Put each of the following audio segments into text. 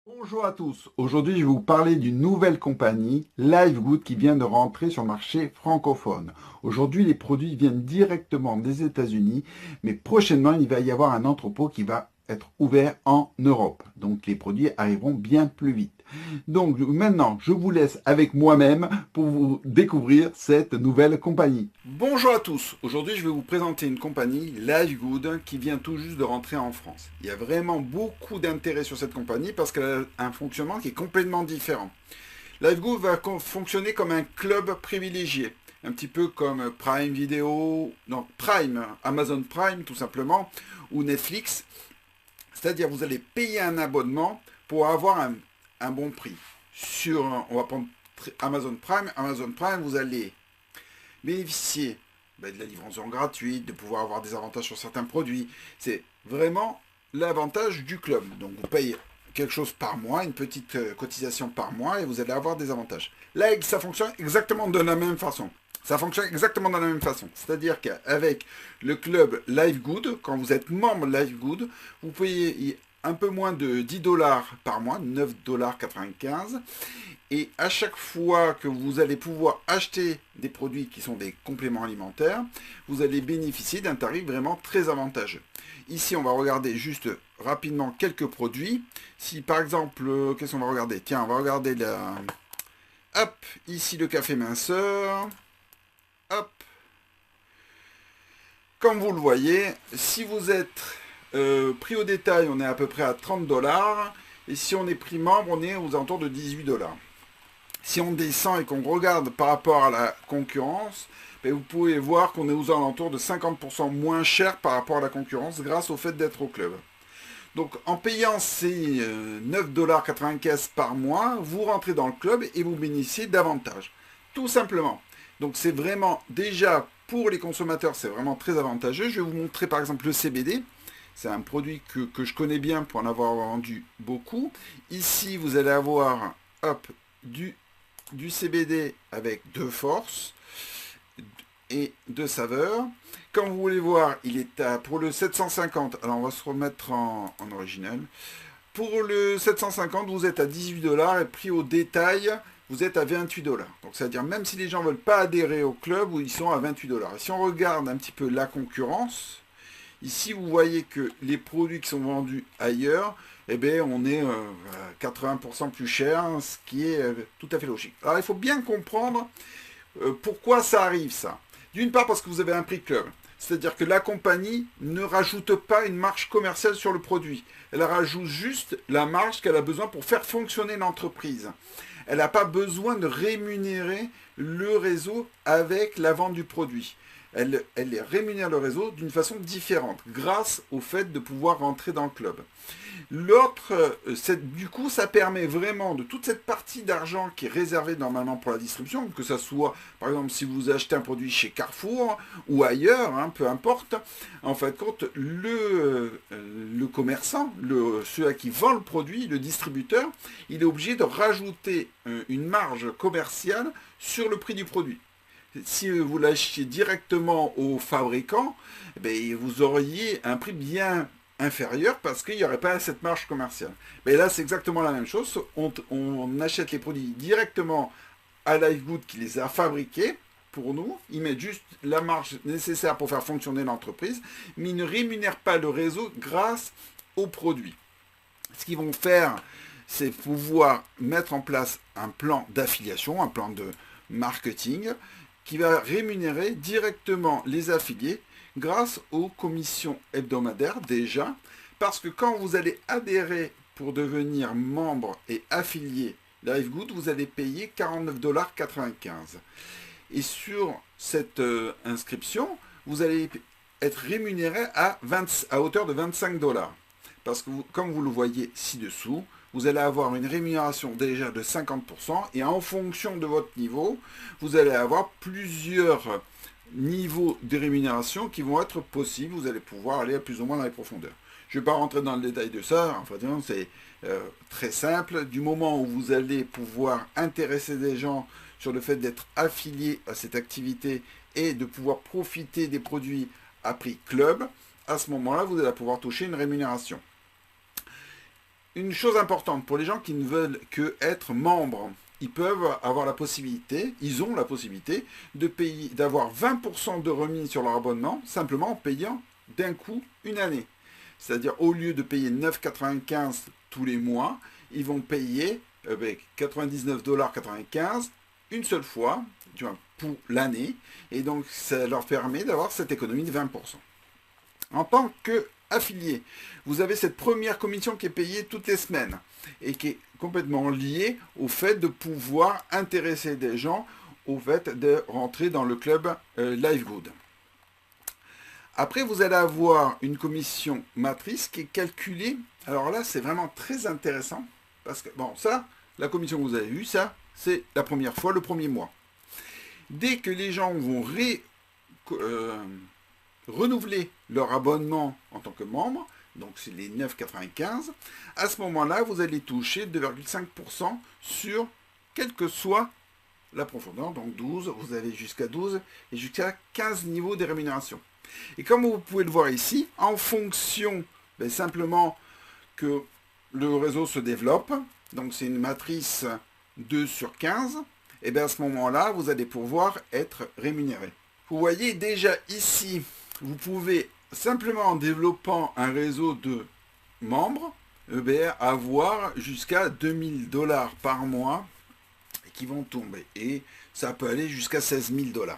Bonjour à tous, aujourd'hui je vais vous parler d'une nouvelle compagnie, Livegood, qui vient de rentrer sur le marché francophone. Aujourd'hui les produits viennent directement des États-Unis, mais prochainement il va y avoir un entrepôt qui va être ouvert en Europe. Donc les produits arriveront bien plus vite. Donc maintenant je vous laisse avec moi-même pour vous découvrir cette nouvelle compagnie. Bonjour à tous, aujourd'hui je vais vous présenter une compagnie, Livegood, qui vient tout juste de rentrer en France. Il y a vraiment beaucoup d'intérêt sur cette compagnie parce qu'elle a un fonctionnement qui est complètement différent. Livegood va fonctionner comme un club privilégié, un petit peu comme Prime Video, non Prime, Amazon Prime tout simplement, ou Netflix. C'est-à-dire vous allez payer un abonnement pour avoir un bon prix. On va prendre Amazon Prime. Amazon Prime, vous allez bénéficier de la livraison gratuite, de pouvoir avoir des avantages sur certains produits. C'est vraiment l'avantage du club. Donc vous payez quelque chose par mois, une petite cotisation par mois, et vous allez avoir des avantages. Là, ça fonctionne exactement de la même façon. Ça fonctionne exactement de la même façon. C'est-à-dire qu'avec le club Livegood, quand vous êtes membre Livegood, vous payez un peu moins de 10 dollars par mois, 9,95 $. Et à chaque fois que vous allez pouvoir acheter des produits qui sont des compléments alimentaires, vous allez bénéficier d'un tarif vraiment très avantageux. Ici, on va regarder juste rapidement quelques produits. Si par exemple, qu'est-ce qu'on va regarder? Tiens, on va regarder Hop, ici le café minceur. Hop. Comme vous le voyez, si vous êtes prix au détail, on est à peu près à 30 dollars. Et si on est prix membre, on est aux alentours de 18 dollars. Si on descend et qu'on regarde par rapport à la concurrence, vous pouvez voir qu'on est aux alentours de 50% moins cher par rapport à la concurrence grâce au fait d'être au club. Donc en payant ces 9,95 $ par mois, vous rentrez dans le club et vous bénéficiez davantage. Tout simplement. Donc c'est vraiment déjà pour les consommateurs, c'est vraiment très avantageux. Je vais vous montrer par exemple le CBD. C'est un produit que je connais bien pour en avoir vendu beaucoup. Ici, vous allez avoir hop, du CBD avec de force et de saveur. Comme vous voulez voir, il est pour le 750. Alors on va se remettre en original. Pour le 750, vous êtes à 18 dollars et prix au détail, vous êtes à 28 dollars. Donc c'est-à-dire même si les gens ne veulent pas adhérer au club, ils sont à 28 dollars. Et si on regarde un petit peu la concurrence, ici vous voyez que les produits qui sont vendus ailleurs, eh bien, on est 80% plus cher, ce qui est tout à fait logique. Alors il faut bien comprendre pourquoi ça arrive ça. D'une part parce que vous avez un prix club. C'est-à-dire que la compagnie ne rajoute pas une marge commerciale sur le produit. Elle rajoute juste la marge qu'elle a besoin pour faire fonctionner l'entreprise. Elle n'a pas besoin de rémunérer le réseau avec la vente du produit. Elle rémunère le réseau d'une façon différente, grâce au fait de pouvoir rentrer dans le club. L'autre, du coup, ça permet vraiment de toute cette partie d'argent qui est réservée normalement pour la distribution, que ce soit, par exemple, si vous achetez un produit chez Carrefour ou ailleurs, hein, peu importe, en fin de compte, le commerçant, celui qui vend le produit, le distributeur, il est obligé de rajouter une marge commerciale sur le prix du produit. Si vous l'achetiez directement au fabricant, vous auriez un prix bien inférieur parce qu'il n'y aurait pas cette marge commerciale. Mais là, c'est exactement la même chose. On achète les produits directement à Livegood qui les a fabriqués pour nous. Ils mettent juste la marge nécessaire pour faire fonctionner l'entreprise, mais ils ne rémunèrent pas le réseau grâce aux produits. Ce qu'ils vont faire, c'est pouvoir mettre en place un plan d'affiliation, un plan de marketing qui va rémunérer directement les affiliés grâce aux commissions hebdomadaires déjà, parce que quand vous allez adhérer pour devenir membre et affilié Livegood, vous allez payer 49,95 $. Et sur cette inscription, vous allez être rémunéré à hauteur de 25 dollars. Parce que comme vous le voyez ci-dessous, vous allez avoir une rémunération déjà de 50% et en fonction de votre niveau, vous allez avoir plusieurs niveaux de rémunération qui vont être possibles. Vous allez pouvoir aller plus ou moins dans les profondeurs. Je ne vais pas rentrer dans le détail de ça, enfin, c'est très simple. Du moment où vous allez pouvoir intéresser des gens sur le fait d'être affilié à cette activité et de pouvoir profiter des produits à prix club, à ce moment-là, vous allez pouvoir toucher une rémunération. une chose importante pour les gens qui ne veulent que être membres, ils peuvent avoir la possibilité, ils ont la possibilité de payer, d'avoir 20% de remise sur leur abonnement, simplement en payant d'un coup une année. C'est-à-dire au lieu de payer 9,95 tous les mois, ils vont payer 99,95 $ une seule fois pour l'année. Et donc ça leur permet d'avoir cette économie de 20%. En tant qu'affilié, vous avez cette première commission qui est payée toutes les semaines et qui est complètement liée au fait de pouvoir intéresser des gens au fait de rentrer dans le club LiveGood. Après, vous allez avoir une commission matrice qui est calculée. Alors là, c'est vraiment très intéressant parce que, bon, ça, la commission que vous avez vue, ça, c'est la première fois, le premier mois. Dès que les gens vont renouveler leur abonnement en tant que membre, donc c'est les 9,95, à ce moment-là, vous allez toucher 2,5% sur quelle que soit la profondeur, donc 12, vous avez jusqu'à 12 et jusqu'à 15 niveaux de rémunération. Et comme vous pouvez le voir ici, en fonction simplement que le réseau se développe, donc c'est une matrice 2 sur 15, et bien à ce moment-là, vous allez pouvoir être rémunéré. Vous voyez déjà ici, vous pouvez simplement en développant un réseau de membres, avoir jusqu'à 2000 $ par mois qui vont tomber. Et ça peut aller jusqu'à 16 000 $.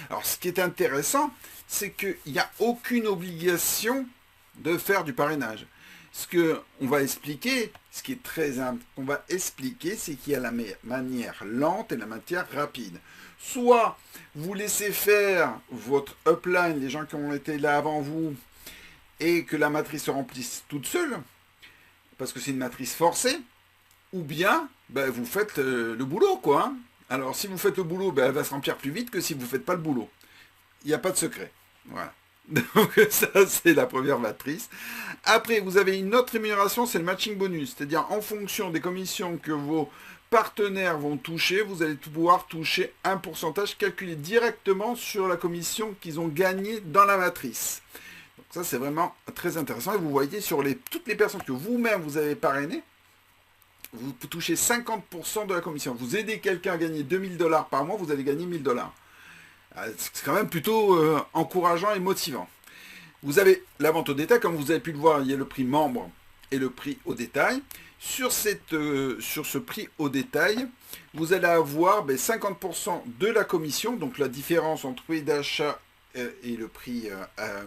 Alors ce qui est intéressant, c'est qu'il n'y a aucune obligation de faire du parrainage. Ce qu'on va expliquer, ce qui est très important, on va expliquer, c'est qu'il y a la manière lente et la manière rapide. Soit vous laissez faire votre upline, les gens qui ont été là avant vous, et que la matrice se remplisse toute seule, parce que c'est une matrice forcée, ou bien vous faites le boulot, quoi. Hein. Alors si vous faites le boulot, elle va se remplir plus vite que si vous ne faites pas le boulot. Il n'y a pas de secret. Voilà. Donc ça, c'est la première matrice. Après, vous avez une autre rémunération, c'est le matching bonus. C'est-à-dire, en fonction des commissions que vos partenaires vont toucher, vous allez pouvoir toucher un pourcentage calculé directement sur la commission qu'ils ont gagnée dans la matrice. Donc ça, c'est vraiment très intéressant. Et vous voyez, sur toutes les personnes que vous-même vous avez parrainées, vous touchez 50% de la commission. Vous aidez quelqu'un à gagner 2000 $ par mois, vous allez gagner 1000 $. C'est quand même plutôt encourageant et motivant. Vous avez la vente au détail, comme vous avez pu le voir, il y a le prix membre et le prix au détail. Sur ce prix au détail, vous allez avoir 50% de la commission, donc la différence entre prix d'achat et le prix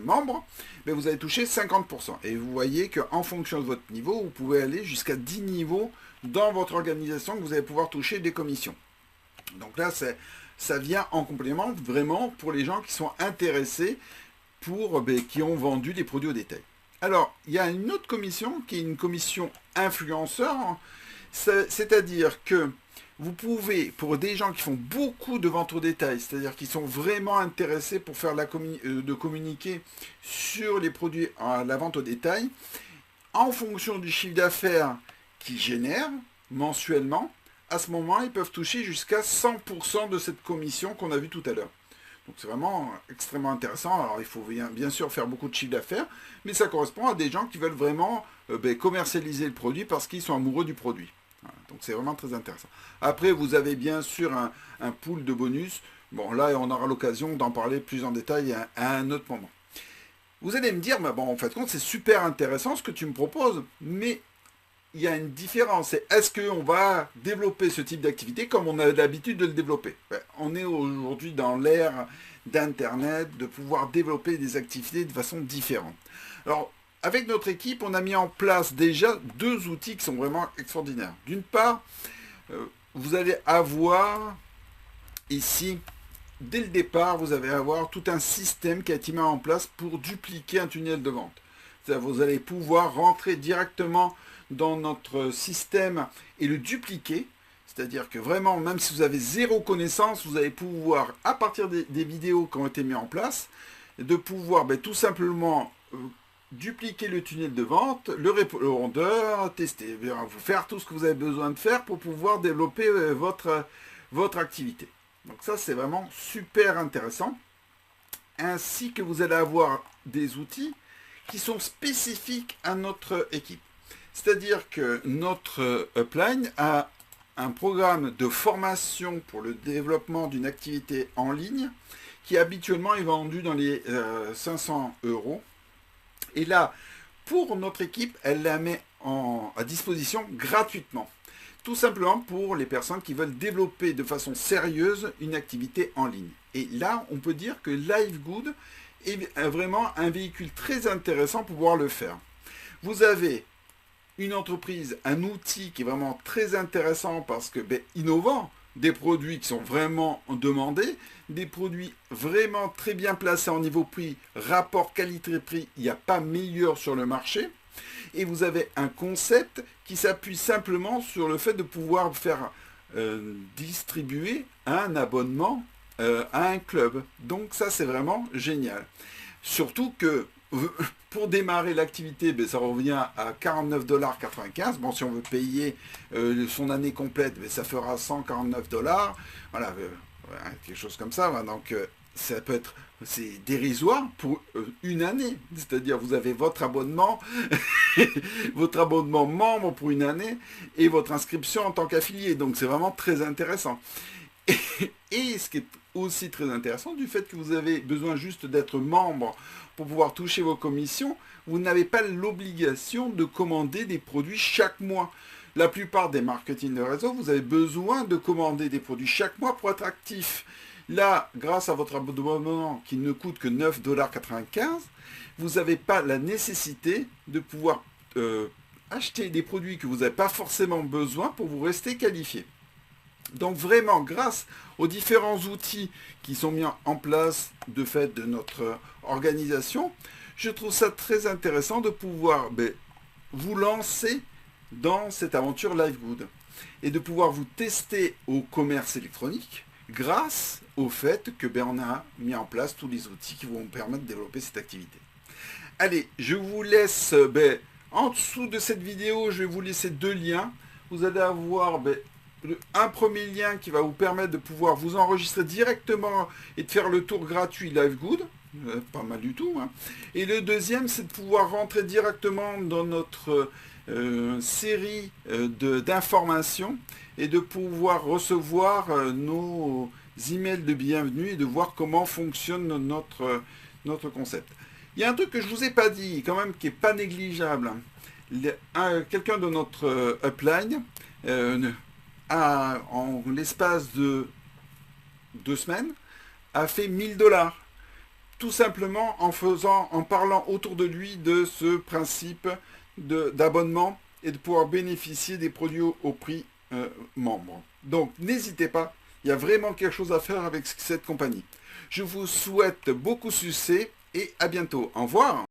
membre, vous allez toucher 50%. Et vous voyez qu'en fonction de votre niveau, vous pouvez aller jusqu'à 10 niveaux dans votre organisation que vous allez pouvoir toucher des commissions. Donc là, ça vient en complément vraiment pour les gens qui sont intéressés, qui ont vendu des produits au détail. Alors, il y a une autre commission qui est une commission influenceur, c'est-à-dire que vous pouvez, pour des gens qui font beaucoup de ventes au détail, c'est-à-dire qui sont vraiment intéressés pour faire de communiquer sur les produits à la vente au détail, en fonction du chiffre d'affaires qu'ils génèrent mensuellement, à ce moment, ils peuvent toucher jusqu'à 100% de cette commission qu'on a vue tout à l'heure. Donc c'est vraiment extrêmement intéressant. Alors il faut bien sûr faire beaucoup de chiffre d'affaires, mais ça correspond à des gens qui veulent vraiment commercialiser le produit parce qu'ils sont amoureux du produit. Voilà. Donc c'est vraiment très intéressant. Après, vous avez bien sûr un pool de bonus. Bon, là, on aura l'occasion d'en parler plus en détail à un autre moment. Vous allez me dire, en fait, c'est super intéressant ce que tu me proposes, mais il y a une différence. Est-ce qu'on va développer ce type d'activité comme on a l'habitude de le développer? On est aujourd'hui dans l'ère d'Internet, de pouvoir développer des activités de façon différente. Alors, avec notre équipe, on a mis en place déjà 2 outils qui sont vraiment extraordinaires. D'une part, vous allez avoir ici, dès le départ, vous allez avoir tout un système qui a été mis en place pour dupliquer un tunnel de vente. C'est-à-dire, vous allez pouvoir rentrer directement dans notre système et le dupliquer, c'est-à-dire que vraiment, même si vous avez zéro connaissance, vous allez pouvoir, à partir des vidéos qui ont été mises en place, de pouvoir tout simplement dupliquer le tunnel de vente, le répondeur, tester, vous faire tout ce que vous avez besoin de faire pour pouvoir développer votre activité. Donc ça, c'est vraiment super intéressant, ainsi que vous allez avoir des outils qui sont spécifiques à notre équipe. C'est-à-dire que notre upline a un programme de formation pour le développement d'une activité en ligne qui habituellement est vendu dans les 500 euros. Et là, pour notre équipe, elle la met à disposition gratuitement. Tout simplement pour les personnes qui veulent développer de façon sérieuse une activité en ligne. Et là, on peut dire que Livegood est vraiment un véhicule très intéressant pour pouvoir le faire. Vous avez une entreprise, un outil qui est vraiment très intéressant parce que innovant, des produits qui sont vraiment demandés, des produits vraiment très bien placés en niveau prix, rapport qualité-prix, il n'y a pas meilleur sur le marché. Et vous avez un concept qui s'appuie simplement sur le fait de pouvoir faire distribuer un abonnement à un club. Donc ça, c'est vraiment génial. Surtout que pour démarrer l'activité, ça revient à 49,95 $. Bon, si on veut payer son année complète, ça fera 149 $. Voilà, quelque chose comme ça. Donc, ça peut être, c'est dérisoire pour une année. C'est-à-dire, vous avez votre abonnement, votre abonnement membre pour une année et votre inscription en tant qu'affilié. Donc, c'est vraiment très intéressant. Et ce qui est aussi très intéressant, du fait que vous avez besoin juste d'être membre pour pouvoir toucher vos commissions, vous n'avez pas l'obligation de commander des produits chaque mois. La plupart des marketing de réseau, vous avez besoin de commander des produits chaque mois pour être actif. Là, grâce à votre abonnement qui ne coûte que 9,95 $, vous n'avez pas la nécessité de pouvoir acheter des produits que vous n'avez pas forcément besoin pour vous rester qualifié. Donc vraiment, grâce aux différents outils qui sont mis en place de fait de notre organisation, je trouve ça très intéressant de pouvoir vous lancer dans cette aventure Livegood et de pouvoir vous tester au commerce électronique grâce au fait que on a mis en place tous les outils qui vont vous permettre de développer cette activité. Allez, je vous laisse en dessous de cette vidéo, je vais vous laisser deux liens. Vous allez avoir un premier lien qui va vous permettre de pouvoir vous enregistrer directement et de faire le tour gratuit Livegood, pas mal du tout. Et le deuxième, c'est de pouvoir rentrer directement dans notre série d'informations et de pouvoir recevoir nos emails de bienvenue et de voir comment fonctionne notre concept. Il y a un truc que je ne vous ai pas dit, quand même, qui n'est pas négligeable. Quelqu'un de notre upline en l'espace de 2 semaines, a fait 1000 $. Tout simplement en parlant autour de lui de ce principe d'abonnement et de pouvoir bénéficier des produits au prix membre. Donc n'hésitez pas, il y a vraiment quelque chose à faire avec cette compagnie. Je vous souhaite beaucoup de succès et à bientôt. Au revoir.